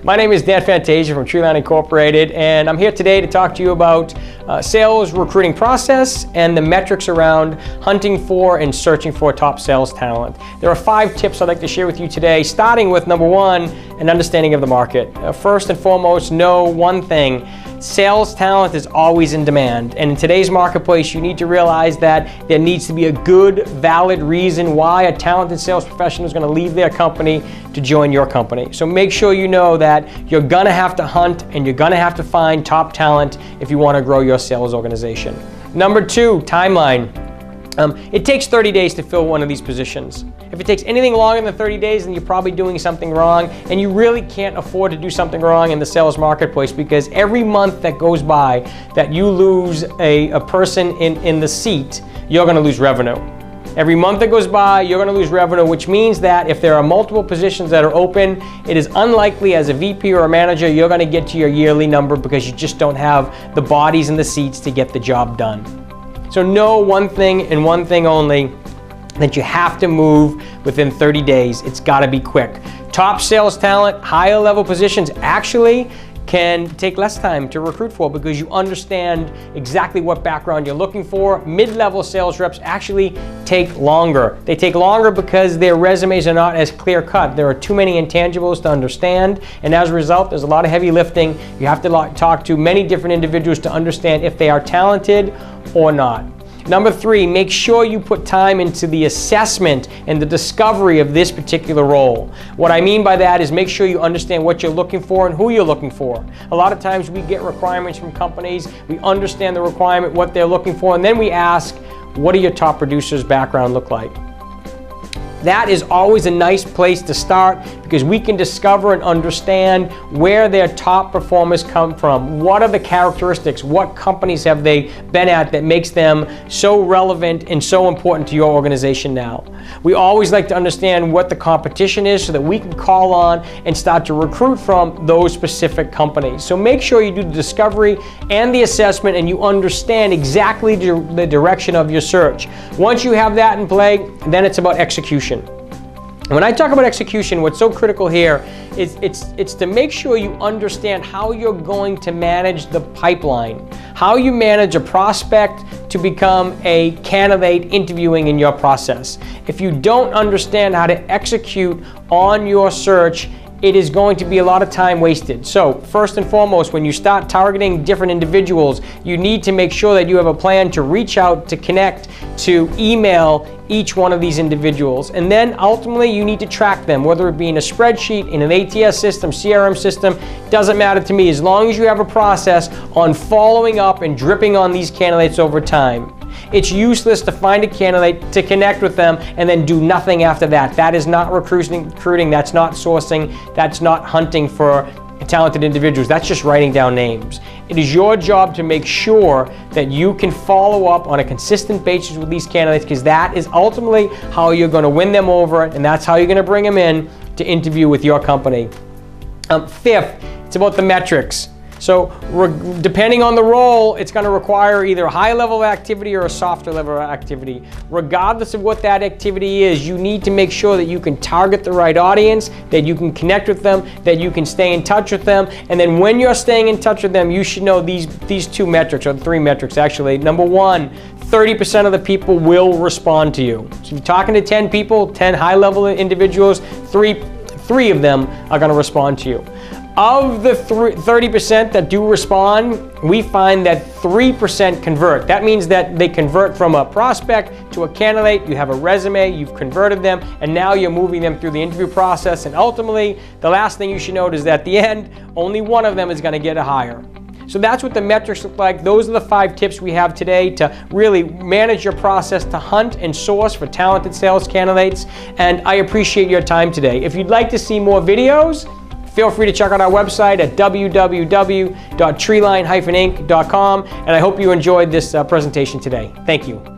My name is Dan Fantasia from Treeline Incorporated, and I'm here today to talk to you about sales recruiting process and the metrics around hunting for and searching for top sales talent. There are 5 tips I'd like to share with you today, starting with number 1, an understanding of the market. First and foremost, know one thing. Sales talent is always in demand, and in today's marketplace you need to realize that there needs to be a good, valid reason why a talented sales professional is going to leave their company to join your company. So make sure you know that you're going to have to hunt and you're going to have to find top talent if you want to grow your sales organization. Number 2, timeline. It takes 30 days to fill one of these positions. If it takes anything longer than 30 days, then you're probably doing something wrong, and you really can't afford to do something wrong in the sales marketplace, because every month that goes by that you lose a person in the seat, you're going to lose revenue. Every month that goes by, you're going to lose revenue, which means that if there are multiple positions that are open, it is unlikely as a VP or a manager you're going to get to your yearly number, because you just don't have the bodies in the seats to get the job done. So know one thing and one thing only, that you have to move within 30 days. It's got to be quick. Top sales talent, higher level positions actually can take less time to recruit for, because you understand exactly what background you're looking for. Mid-level sales reps actually take longer. They take longer because their resumes are not as clear-cut. There are too many intangibles to understand, and as a result, there's a lot of heavy lifting. You have to talk to many different individuals to understand if they are talented or not. Number 3, make sure you put time into the assessment and the discovery of this particular role. What I mean by that is make sure you understand what you're looking for and who you're looking for. A lot of times we get requirements from companies, we understand the requirement, what they're looking for, and then we ask, what do your top producers' background look like? That is always a nice place to start, because we can discover and understand where their top performers come from. What are the characteristics? What companies have they been at that makes them so relevant and so important to your organization now? We always like to understand what the competition is so that we can call on and start to recruit from those specific companies. So make sure you do the discovery and the assessment, and you understand exactly the direction of your search. Once you have that in play, then it's about execution. When I talk about execution, what's so critical here is it's to make sure you understand how you're going to manage the pipeline, how you manage a prospect to become a candidate interviewing in your process. If you don't understand how to execute on your search, it is going to be a lot of time wasted. So first and foremost, when you start targeting different individuals, you need to make sure that you have a plan to reach out, to connect, to email each one of these individuals. And then ultimately you need to track them, whether it be in a spreadsheet, in an ATS system, CRM system, doesn't matter to me, as long as you have a process on following up and dripping on these candidates over time. It's useless to find a candidate, to connect with them, and then do nothing after that. That is not recruiting, that's not sourcing, that's not hunting for talented individuals. That's just writing down names. It is your job to make sure that you can follow up on a consistent basis with these candidates, because that is ultimately how you're going to win them over, and that's how you're going to bring them in to interview with your company. 5th, it's about the metrics. So depending on the role, it's going to require either a high level of activity or a softer level of activity. Regardless of what that activity is, you need to make sure that you can target the right audience, that you can connect with them, that you can stay in touch with them. And then when you're staying in touch with them, you should know these 2 metrics, or 3 metrics actually. Number 1, 30% of the people will respond to you. So if you're talking to 10 people, 10 high level individuals, three of them are going to respond to you. Of the 30% that do respond, we find that 3% convert. That means that they convert from a prospect to a candidate. You have a resume, you've converted them, and now you're moving them through the interview process. And ultimately, the last thing you should note is that at the end, only one of them is going to get a hire. So that's what the metrics look like. Those are the 5 tips we have today to really manage your process to hunt and source for talented sales candidates. And I appreciate your time today. If you'd like to see more videos, feel free to check out our website at www.treeline-inc.com, and I hope you enjoyed this presentation today. Thank you.